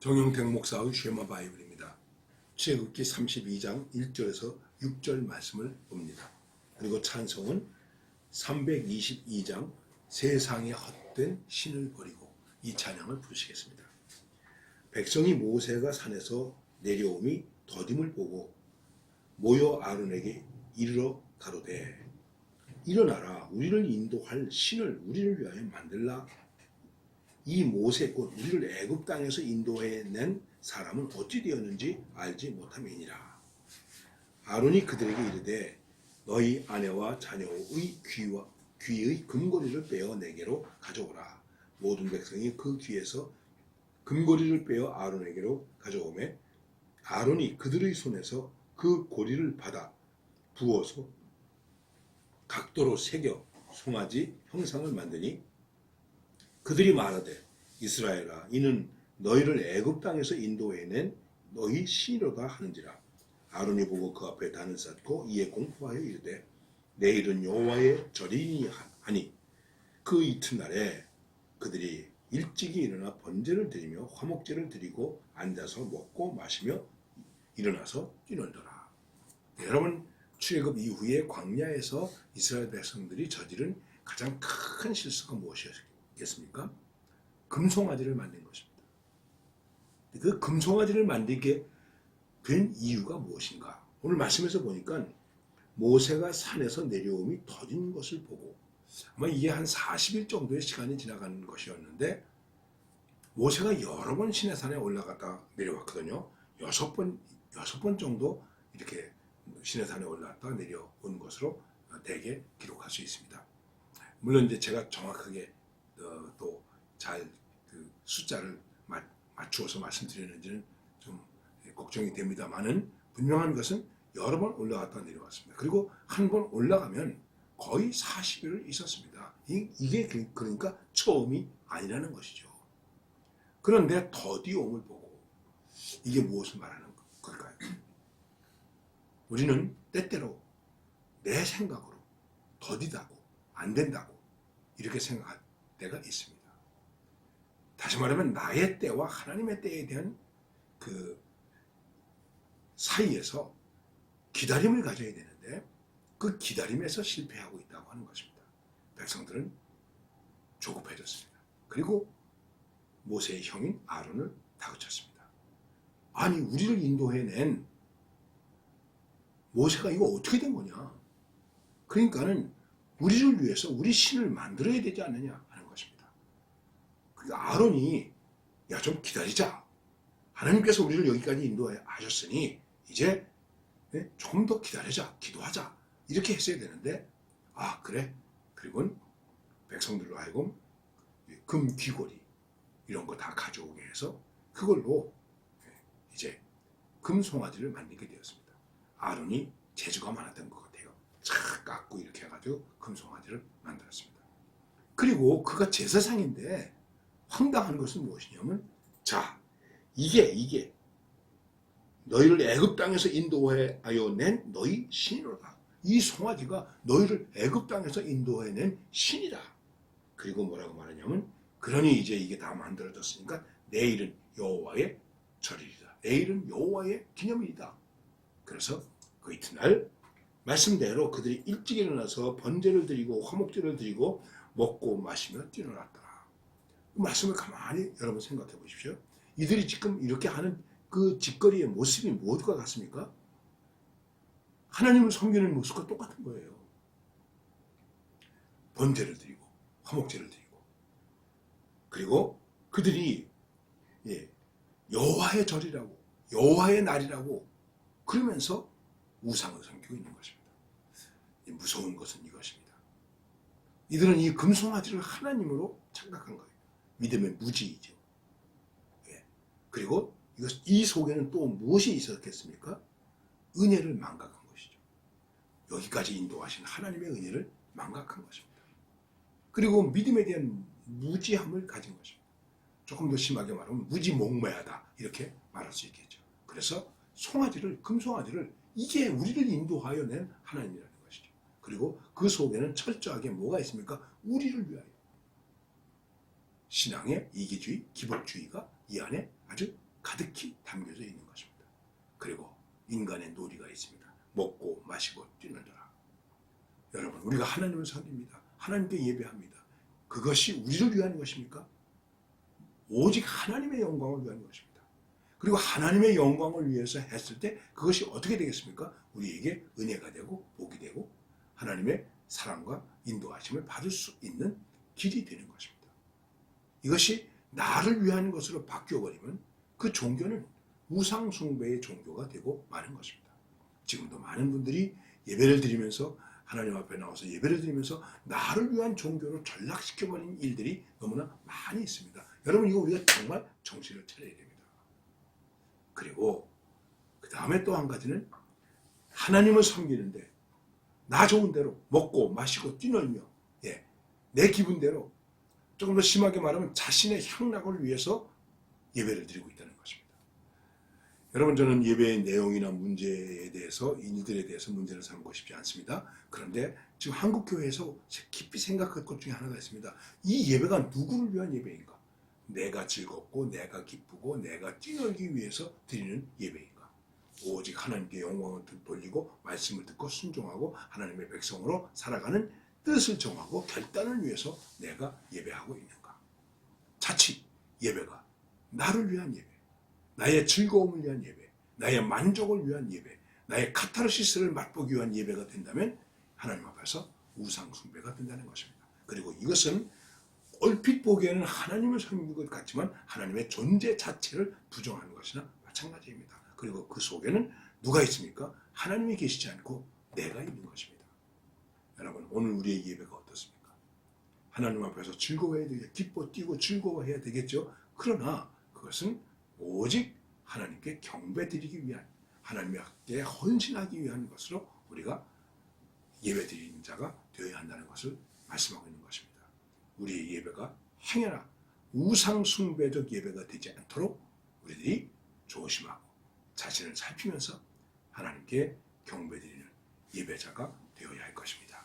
정영택 목사의 쉐마 바이블입니다. 출애굽기 32장 1절에서 6절 말씀을 봅니다. 그리고 찬송은 322장 세상에 헛된 신을 버리고 이 찬양을 부르시겠습니다. 백성이 모세가 산에서 내려옴이 더딤을 보고 모여 아론에게 이르러 가로되 일어나라, 우리를 인도할 신을 우리를 위하여 만들라. 이 모세 곧 우리를 애굽 땅에서 인도해낸 사람은 어찌 되었는지 알지 못함이니라. 아론이 그들에게 이르되 너희 아내와 자녀의 귀의 금고리를 빼어 내게로 가져오라. 모든 백성이 그 귀에서 금고리를 빼어 아론에게로 가져오매 아론이 그들의 손에서 그 고리를 받아 부어서 각도로 새겨 송아지 형상을 만드니 그들이 말하되 이스라엘아, 이는 너희를 애굽 땅에서 인도해낸 너희 신이로다 하는지라. 아론이 보고 그 앞에 단을 쌓고 이에 공포하여 이르되 내일은 여호와의 절이니 하니 그 이튿날에 그들이 일찍이 일어나 번제를 드리며 화목제를 드리고 앉아서 먹고 마시며 일어나서 뛰놀더라. 여러분, 출애굽 이후에 광야에서 이스라엘 백성들이 저지른 가장 큰 실수가 무엇이었겠습니까? 금송아지를 만든 것입니다. 그 금송아지를 만들게 된 이유가 무엇인가? 오늘 말씀에서 보니까 모세가 산에서 내려옴이 더딘 것을 보고 아마 이게 한 40일 정도의 시간이 지나간 것이었는데 모세가 여러 번 시내산에 올라갔다 내려왔거든요. 6번 정도 이렇게 시내산에 올라갔다 내려온 것으로 대개 기록할 수 있습니다. 물론 이제 제가 정확하게 또 잘 그 숫자를 맞추어서 말씀드리는지는 좀 걱정이 됩니다만은 분명한 것은 여러 번 올라갔다 내려왔습니다. 그리고 한 번 올라가면 거의 40일을 있었습니다. 이게 그러니까 처음이 아니라는 것이죠. 그런데 더디옴을 보고 이게 무엇을 말하는 걸까요? 우리는 때때로 내 생각으로 더디다고 안 된다고 이렇게 생각할 때가 있습니다. 다시 말하면 나의 때와 하나님의 때에 대한 그 사이에서 기다림을 가져야 되는데 그 기다림에서 실패하고 있다고 하는 것입니다. 백성들은 조급해졌습니다. 그리고 모세의 형인 아론을 다그쳤습니다. 아니, 우리를 인도해낸 모세가 이거 어떻게 된 거냐? 그러니까는 우리를 위해서 우리 신을 만들어야 되지 않느냐 하는 것입니다. 그러니까 아론이 야, 좀 기다리자. 하나님께서 우리를 여기까지 인도하셨으니 이제 조금 더 기다리자. 기도하자. 이렇게 했어야 되는데 아, 그래? 그리고 백성들로 하여금 금 귀걸이 이런 거 다 가져오게 해서 그걸로 이제 금송아지를 만들게 되었습니다. 아론이 재주가 많았던 것 같아요. 착 깎고 이렇게 해가지고 금송아지를 만들었습니다. 그리고 그가 제사상인데 황당한 것은 무엇이냐면 자, 이게 너희를 애굽 땅에서 인도하여 낸 너희 신이로다. 이 송아지가 너희를 애굽 땅에서 인도해낸 신이다. 그리고 뭐라고 말하냐면 그러니 이제 이게 다 만들어졌으니까 내일은 여호와의 절일이다. 내일은 여호와의 기념일이다. 그래서 그 이튿날 말씀대로 그들이 일찍 일어나서 번제를 드리고 화목제를 드리고 먹고 마시며 뛰어났더라. 그 말씀을 가만히 여러분 생각해 보십시오. 이들이 지금 이렇게 하는 그 짓거리의 모습이 무엇과 같습니까? 하나님을 섬기는 모습과 똑같은 거예요. 번제를 드리고 화목제를 드리고 그리고 그들이 여호와의 절이라고 여호와의 날이라고 그러면서 우상을 섬기고 있는 것입니다. 무서운 것은 이것입니다. 이들은 이 금송아지를 하나님으로 착각한 거예요. 믿음의 무지이죠. 그리고 이 속에는 또 무엇이 있었겠습니까? 은혜를 망각한 것이죠. 여기까지 인도하신 하나님의 은혜를 망각한 것입니다. 그리고 믿음에 대한 무지함을 가진 것입니다. 조금 더 심하게 말하면 무지몽매하다 이렇게 말할 수 있겠죠. 그래서 금송아지를 이게 우리를 인도하여 낸 하나님이라는 것이죠. 그리고 그 속에는 철저하게 뭐가 있습니까? 우리를 위하여. 신앙의 이기주의, 기복주의가 이 안에 아주 가득히 담겨져 있는 것입니다. 그리고 인간의 놀이가 있습니다. 먹고 마시고 뛰놀더라. 여러분, 우리가 하나님을 섬깁니다. 하나님께 예배합니다. 그것이 우리를 위한 것입니까? 오직 하나님의 영광을 위한 것입니다. 그리고 하나님의 영광을 위해서 했을 때 그것이 어떻게 되겠습니까? 우리에게 은혜가 되고 복이 되고 하나님의 사랑과 인도하심을 받을 수 있는 길이 되는 것입니다. 이것이 나를 위한 것으로 바뀌어버리면 그 종교는 우상숭배의 종교가 되고 마는 것입니다. 지금도 많은 분들이 예배를 드리면서 하나님 앞에 나와서 예배를 드리면서 나를 위한 종교로 전락시켜버린 일들이 너무나 많이 있습니다. 여러분, 이거 우리가 정말 정신을 차려야 됩니다. 그리고 그 다음에 또 한 가지는 하나님을 섬기는데 나 좋은 대로 먹고 마시고 뛰놀며 내 기분대로 조금 더 심하게 말하면 자신의 향락을 위해서 예배를 드리고 있다는 것입니다. 여러분, 저는 예배의 내용이나 문제에 대해서 일들에 대해서 문제를 삼고 싶지 않습니다. 그런데 지금 한국교회에서 깊이 생각할 것 중에 하나가 있습니다. 이 예배가 누구를 위한 예배인가? 내가 즐겁고 내가 기쁘고 내가 뛰놀기 위해서 드리는 예배인가? 오직 하나님께 영광을 돌리고 말씀을 듣고 순종하고 하나님의 백성으로 살아가는 뜻을 정하고 결단을 위해서 내가 예배하고 있는가? 자칫 예배가 나를 위한 예배, 나의 즐거움을 위한 예배, 나의 만족을 위한 예배, 나의 카타르시스를 맛보기 위한 예배가 된다면 하나님 앞에서 우상 숭배가 된다는 것입니다. 그리고 이것은 얼핏 보기에는 하나님을 섬기는 것 같지만 하나님의 존재 자체를 부정하는 것이나 마찬가지입니다. 그리고 그 속에는 누가 있습니까? 하나님이 계시지 않고 내가 있는 것입니다. 여러분, 오늘 우리의 예배가 어떻습니까? 하나님 앞에서 즐거워해야 되겠죠. 기뻐 뛰고 즐거워해야 되겠죠. 그러나 그것은 오직 하나님께 경배드리기 위한, 하나님께 헌신하기 위한 것으로 우리가 예배드리는 자가 되어야 한다는 것을 말씀하고 있는 것입니다. 우리의 예배가 행여나 우상숭배적 예배가 되지 않도록 우리들이 조심하고 자신을 살피면서 하나님께 경배드리는 예배자가 되어야 할 것입니다.